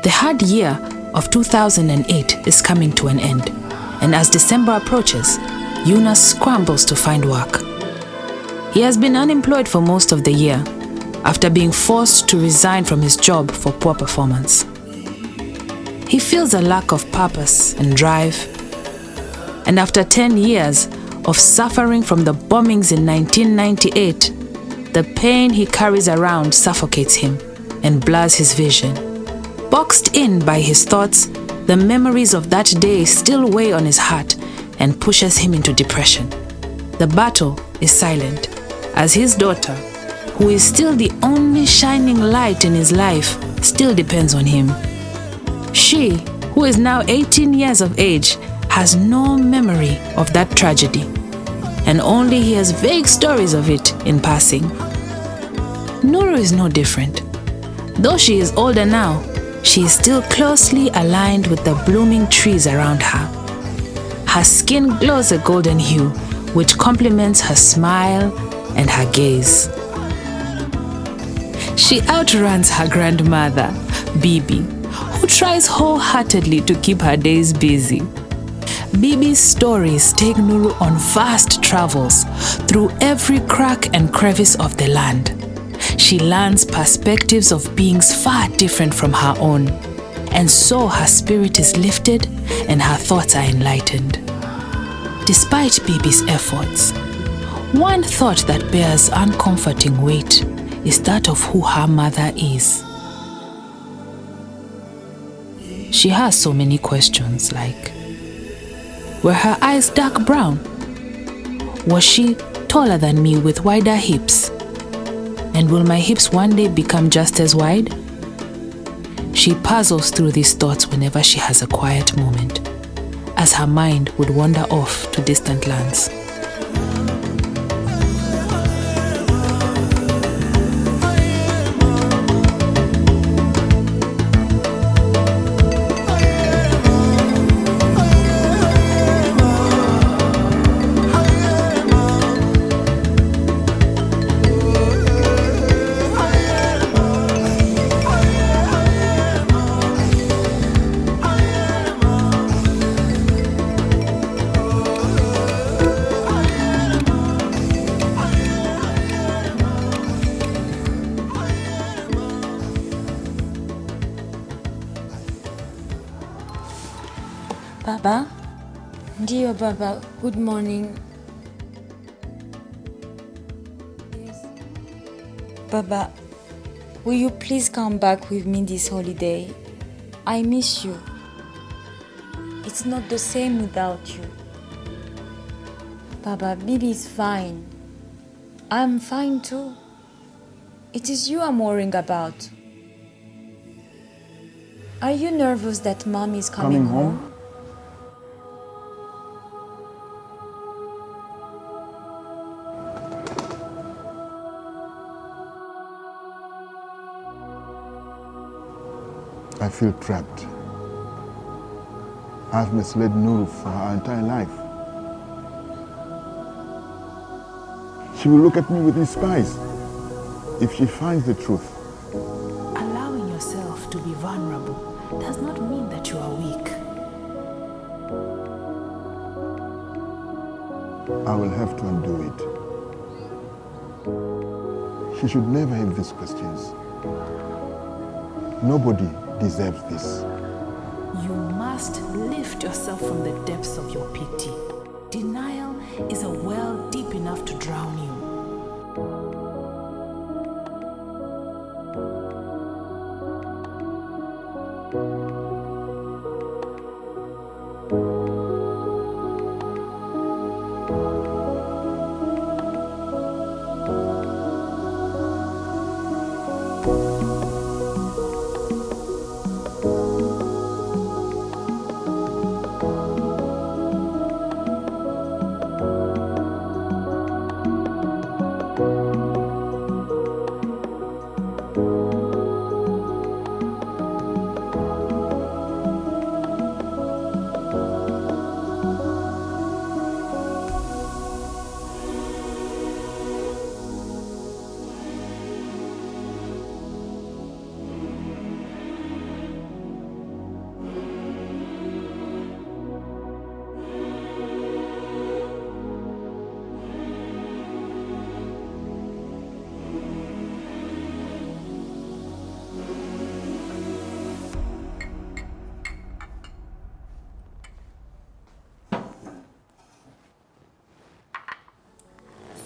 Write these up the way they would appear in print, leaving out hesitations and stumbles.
The hard year of 2008 is coming to an end, and as December approaches, Yona scrambles to find work. He has been unemployed for most of the year, after being forced to resign from his job for poor performance. He feels a lack of purpose and drive, and after 10 years of suffering from the bombings in 1998, the pain he carries around suffocates him and blurs his vision. Boxed in by his thoughts, the memories of that day still weigh on his heart and pushes him into depression. The battle is silent, as his daughter, who is still the only shining light in his life, still depends on him. She, who is now 18 years of age, has no memory of that tragedy, and only hears vague stories of it in passing. Nuru is no different. Though she is older now, she is still closely aligned with the blooming trees around her. Her skin glows a golden hue, which complements her smile and her gaze. She outruns her grandmother, Bibi, who tries wholeheartedly to keep her days busy. Bibi's stories take Nuru on vast travels through every crack and crevice of the land. She learns perspectives of beings far different from her own, and so her spirit is lifted and her thoughts are enlightened. Despite Bibi's efforts, one thought that bears uncomforting weight is that of who her mother is. She has so many questions like, were her eyes dark brown? Was she taller than me with wider hips? And will my hips one day become just as wide? She puzzles through these thoughts whenever she has a quiet moment, as her mind would wander off to distant lands. Baba? Dear Baba, good morning. Yes. Baba, will you please come back with me this holiday? I miss you. It's not the same without you. Baba, Bibi is fine. I'm fine too. It is you I'm worrying about. Are you nervous that Mom is coming home? I feel trapped. I've misled Nuru for her entire life. She will look at me with despise if she finds the truth. Allowing yourself to be vulnerable does not mean that you are weak. I will have to undo it. She should never have these questions. Nobody deserves this. You must lift yourself from the depths of your pity. Denial is a well deep enough to drown you.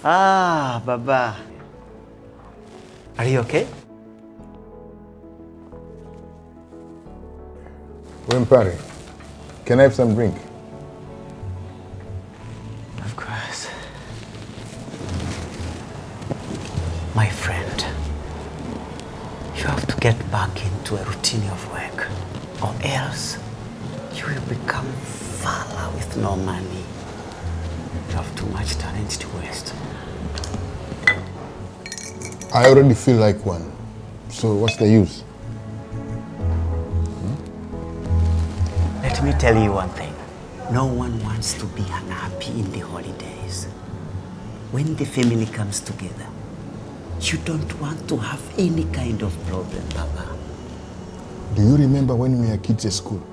Ah, Baba. Are you okay? Wimpari, can I have some drink? Of course. My friend, you have to get back into a routine of work, or else you will become falla with no money. You have too much talent to waste. I already feel like one. So what's the use? Let me tell you one thing. No one wants to be unhappy in the holidays. When the family comes together, you don't want to have any kind of problem, Baba. Do you remember when we were kids at school?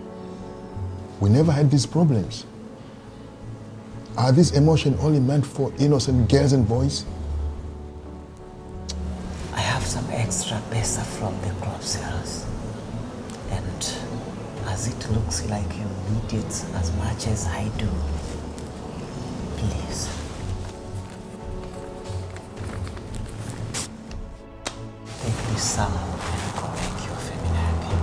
We never had these problems. Are these emotions only meant for innocent girls and boys? I have some extra pesa from the crop sales. And as it looks like you need it as much as I do, please. Take this sum and go make your family happy.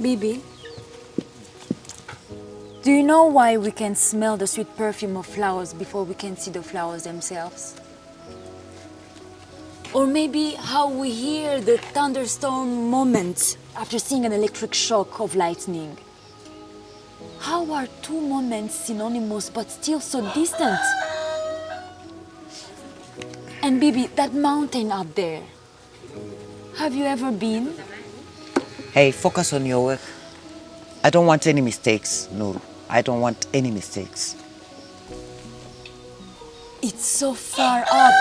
Bibi, do you know why we can smell the sweet perfume of flowers before we can see the flowers themselves? Or maybe how we hear the thunderstorm moments after seeing an electric shock of lightning? How are two moments synonymous but still so distant? And Bibi, that mountain up there, have you ever been? Hey, focus on your work. I don't want any mistakes, Nuru. I don't want any mistakes. It's so far up.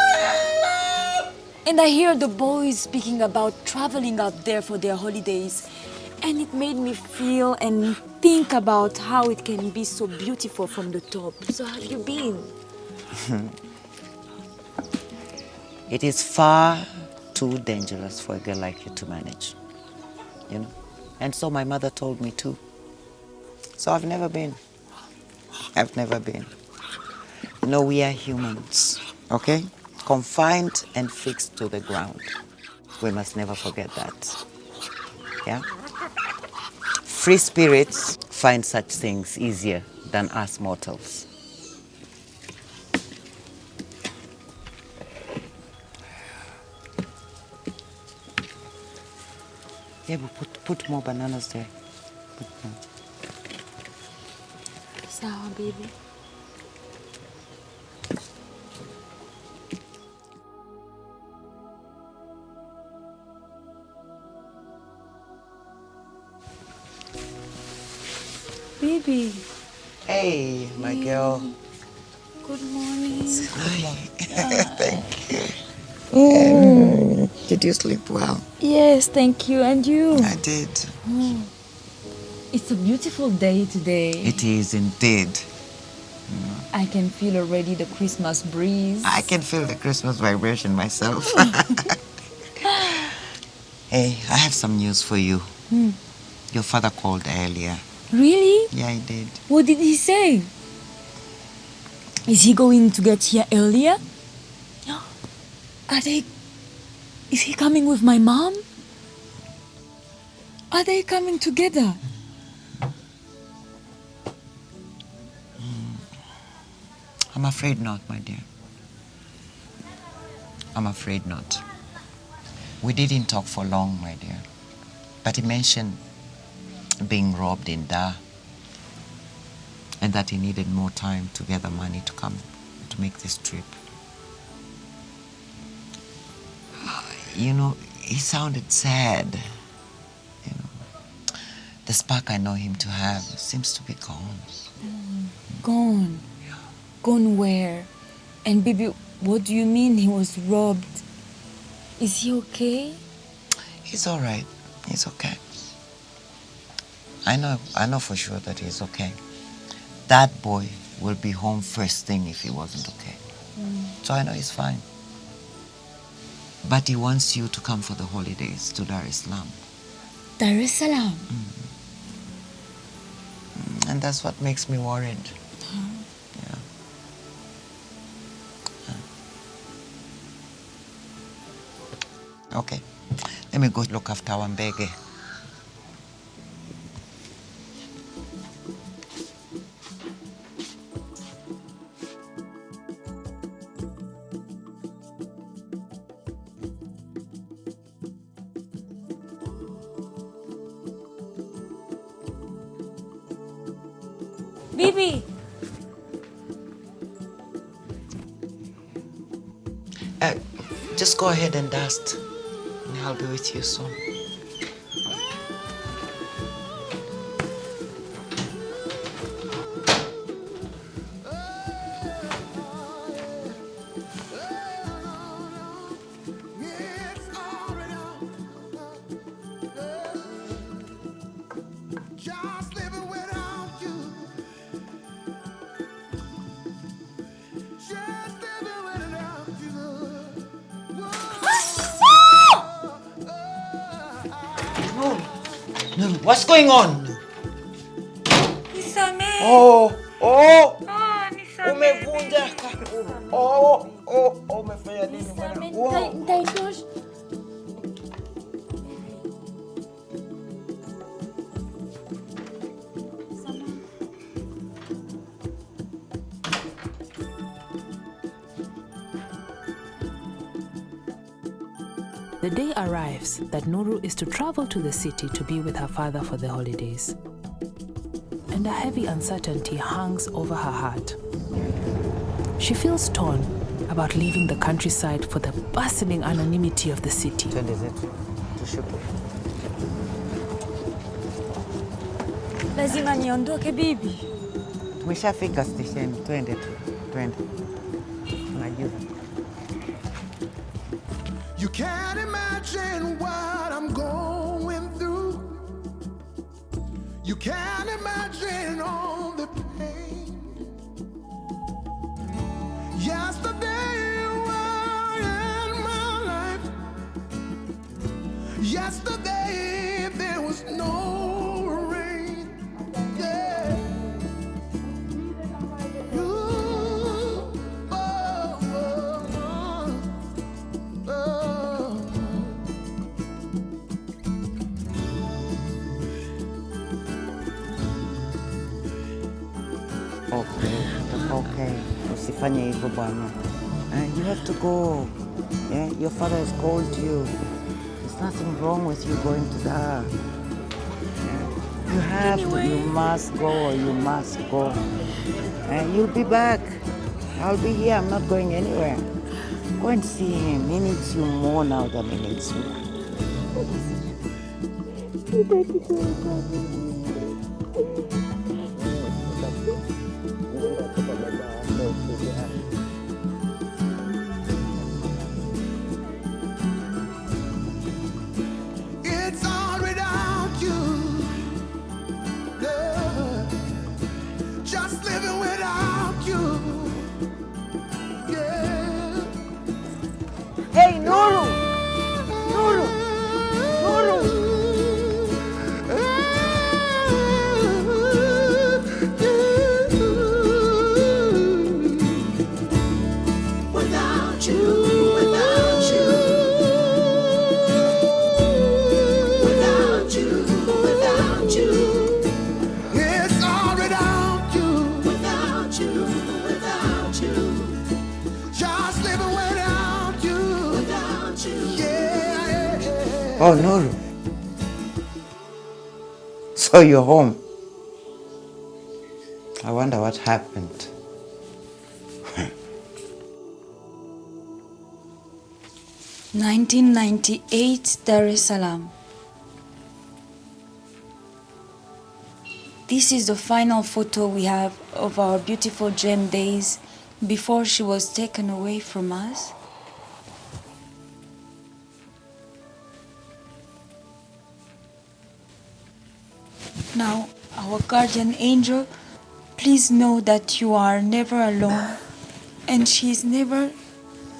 And I hear the boys speaking about traveling up there for their holidays. And it made me feel and think about how it can be so beautiful from the top. So have you been? It is far too dangerous for a girl like you to manage. You know? And so my mother told me too. So I've never been. I've never been. You know, we are humans, okay? Confined and fixed to the ground. We must never forget that. Yeah? Free spirits find such things easier than us mortals. Yeah, but put more bananas there. Put more. Sawa, Bibi. Bibi. Hey, my girl. Good morning. Thank you. Did you sleep well? Yes, thank you. And you? I did. It's a beautiful day today. It is indeed. I can feel already the Christmas breeze. I can feel the Christmas vibration myself. Hey, I have some news for you. Your father called earlier. Really? Yeah, he did. What did he say? Is he going to get here earlier? Is he coming with my mom? Are they coming together? I'm afraid not, my dear. I'm afraid not. We didn't talk for long, my dear. But he mentioned being robbed in Dar and that he needed more time to gather money to come to make this trip. You know, he sounded sad. You know, the spark I know him to have seems to be gone. Gone? Yeah. Gone where? And Bibi, what do you mean he was robbed? Is he okay? He's all right. He's okay. I know for sure that he's okay. That boy will be home first thing if he wasn't okay. So I know he's fine. But he wants you to come for the holidays to Dar es Salaam. Dar es Salaam? And that's what makes me worried. Yeah. Okay. Let me go look after Wambege. Bibi! Just go ahead and dust. And I'll be with you soon. What's going on? Nisamehe. Oh, Nisamehe. umevunja. Umefanya nini bwana? Nitaitosha. The day arrives that Nuru is to travel to the city to be with her father for the holidays. And a heavy uncertainty hangs over her heart. She feels torn about leaving the countryside for the bustling anonymity of the city. Lazima niondoke, Bibi. Tumeshafika station. Twende. Unajua. You can't imagine what I'm going through. You can't imagine all the pain. Yesterday you were in my life. Yesterday there was no rain. Yeah. Okay. Usifanye hivyo bwana. You have to go. Yeah, your father has called you. There's nothing wrong with you going to Dar. Yeah. You have to. You must go. You must go. And you'll be back. I'll be here. I'm not going anywhere. Go and see him. He needs you more now than he needs you. It's all without you. Yeah. Just living without you. Yeah. Hey, Nuru! Nuru! Oh, Nuru. So you're home. I wonder what happened. 1998, Dar es Salaam. This is the final photo we have of our beautiful gem days before she was taken away from us. Now, our guardian angel, please know that you are never alone and she is never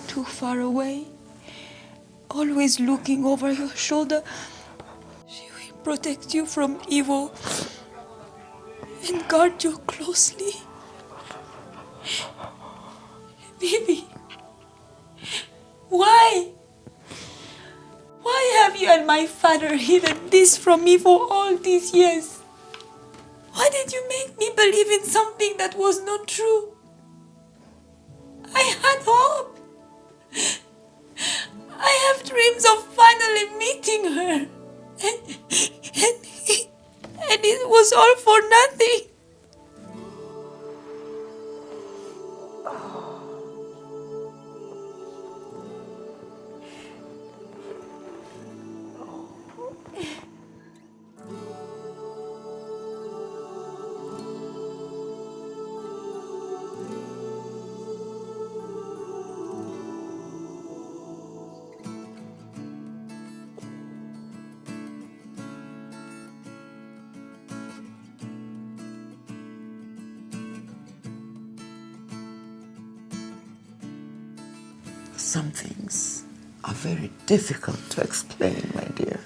too far away. Always looking over your shoulder, she will protect you from evil and guard you closely. Bibi, why? Why have you and my father hidden this from me for all these years? Why did you make me believe in something that was not true? I had hope. I have dreams of finally meeting her. And it was all for nothing. Some things are very difficult to explain, my dear.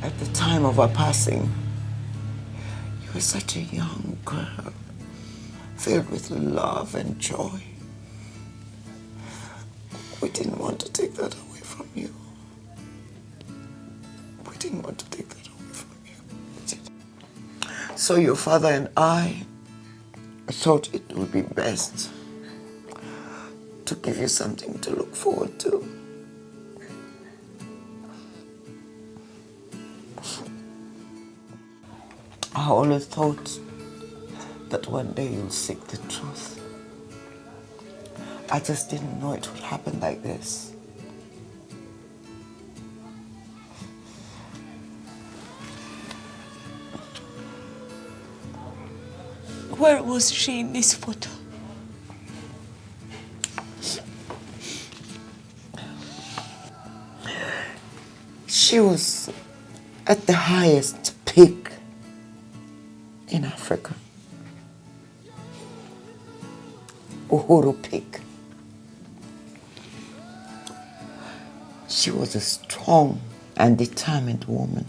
At the time of our passing, you were such a young girl, filled with love and joy. We didn't want to take that away from you. We didn't want to take that away from you. So your father and I thought it would be best to give you something to look forward to. I always thought that one day you'll seek the truth. I just didn't know it would happen like this. Where was she in this photo? She was at the highest peak in Africa. UHURU Peak. She was a strong and determined woman.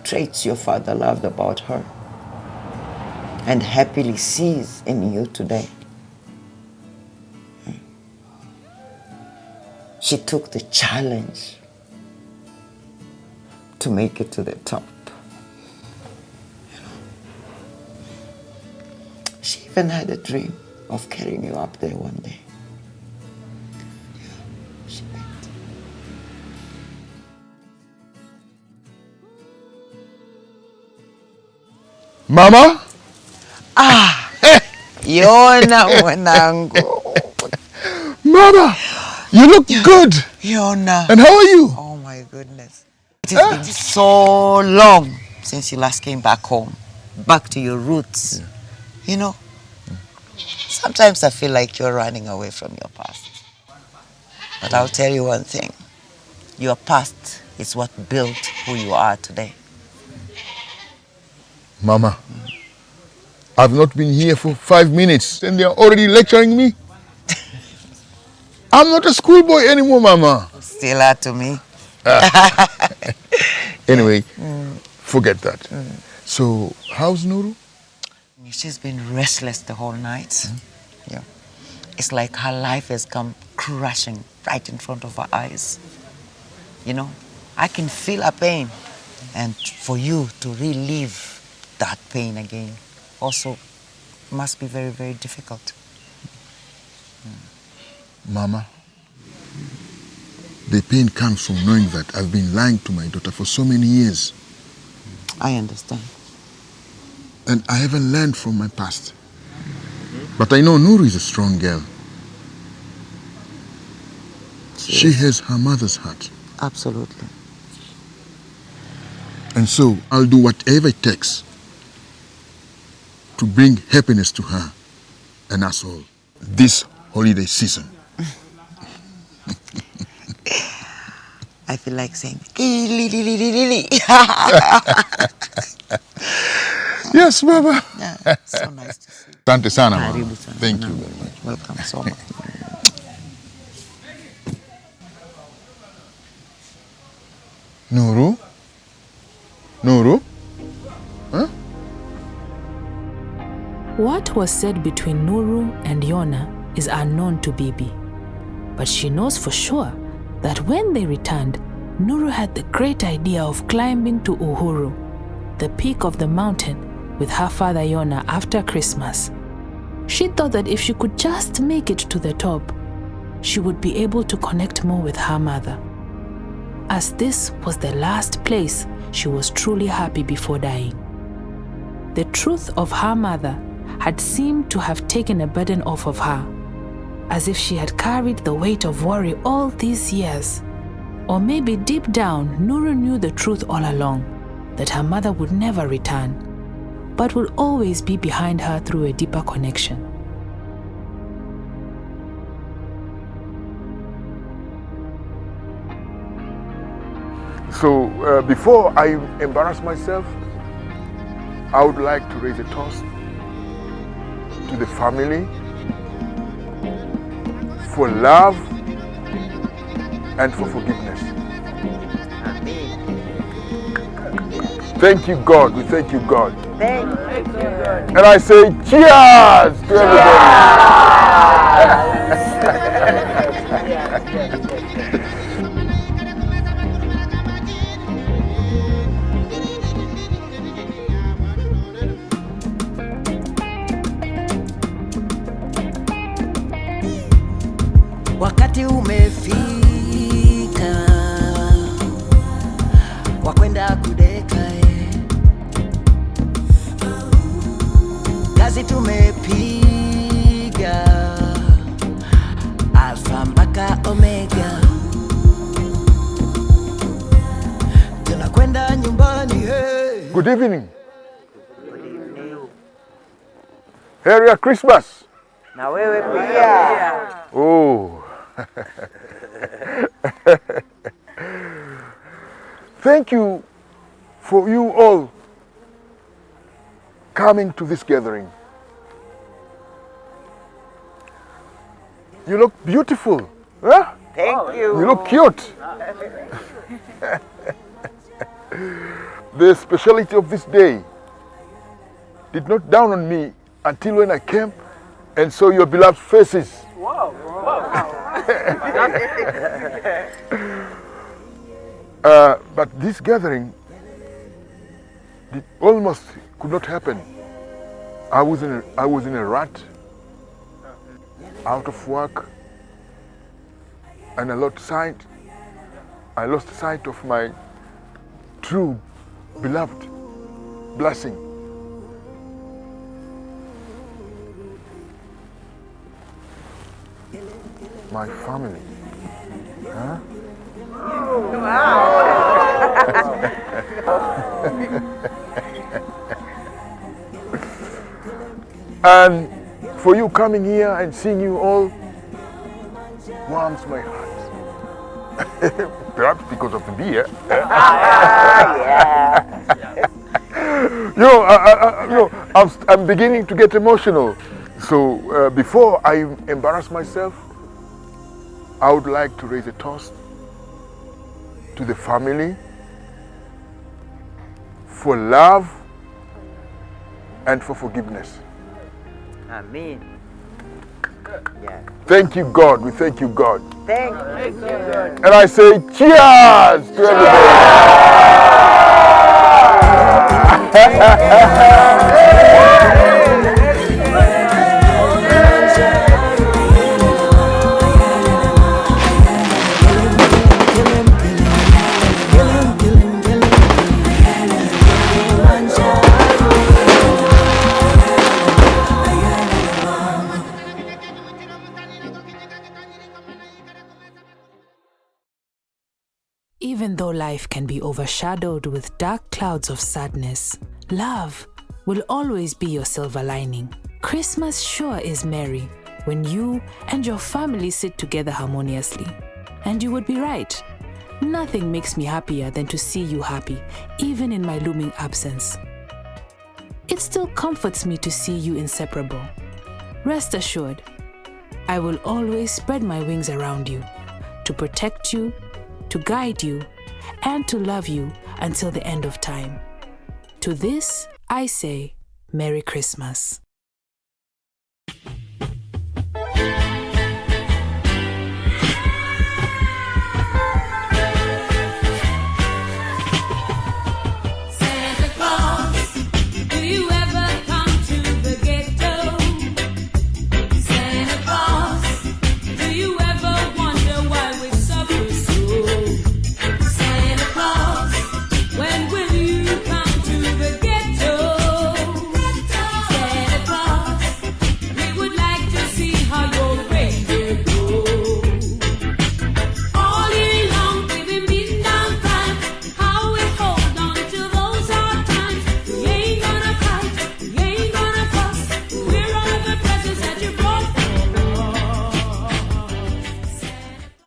Traits your father loved about her and happily sees in you today. She took the challenge to make it to the top. She even had a dream of carrying you up there one day. She did. Mama? Yona mwanangu. Mama, you look good. Yona. And how are you? Oh my goodness. It has been so long since you last came back home. Back to your roots. Yeah. You know, sometimes I feel like you're running away from your past. But I'll tell you one thing. Your past is what built who you are today. Mama, I've not been here for 5 minutes and they're already lecturing me. I'm not a schoolboy anymore, Mama. Still are to me. Anyway, forget that. So, how's Nuru? She's been restless the whole night. Yeah. It's like her life has come crashing right in front of her eyes. You know, I can feel her pain. And for you to relieve that pain again also must be very, very difficult. Mama, the pain comes from knowing that I've been lying to my daughter for so many years. I understand. And I haven't learned from my past. But I know Nuru is a strong girl. She has her mother's heart. Absolutely. And so I'll do whatever it takes to bring happiness to her and us all this holiday season. I feel like saying, Yes, Baba. yeah, so nice to see you. Asante sana, Mama. Karibu sana. Thank you very much. Welcome so much. Nuru? Nuru? Huh? What was said between Nuru and Yona is unknown to Bibi, but she knows for sure that when they returned, Nuru had the great idea of climbing to UHURU, the peak of the mountain, with her father Yona after Christmas. She thought that if she could just make it to the top, she would be able to connect more with her mother, as this was the last place she was truly happy before dying. The truth of her mother had seemed to have taken a burden off of her, as if she had carried the weight of worry all these years. Or maybe deep down, Nuru knew the truth all along, that her mother would never return, but would always be behind her through a deeper connection. So before I embarrass myself, I would like to raise a toast to the family for love and for forgiveness. Thank you, God. We thank you, God. Thank you. And I say cheers to everybody. Wakati umefika wakwenda kudeka, kazi tumepiga alfa mpaka omega, tunakwenda nyumbani. Hey. Good evening. Merry Christmas. Na wewe pia. Oh. Thank you for you all coming to this gathering. You look beautiful. Huh? Thank you. You look cute. The speciality of this day did not dawn on me until when I came and saw your beloved faces. Wow. But this gathering almost could not happen. I was in a rut, out of work, and I lost sight of my true beloved blessing. My family. Huh? And for you coming here and seeing you all warms my heart. Perhaps because of the beer. I'm beginning to get emotional. So before I embarrass myself, I would like to raise a toast to the family for love and for forgiveness. Amen. Yeah. Thank you, God. We thank you, God. Thank you. And I say cheers to everybody. Even though life can be overshadowed with dark clouds of sadness, love will always be your silver lining. Christmas sure is merry when you and your family sit together harmoniously. And you would be right. Nothing makes me happier than to see you happy, even in my looming absence. It still comforts me to see you inseparable. Rest assured, I will always spread my wings around you, to protect you, to guide you, and to love you until the end of time. To this, I say, Merry Christmas.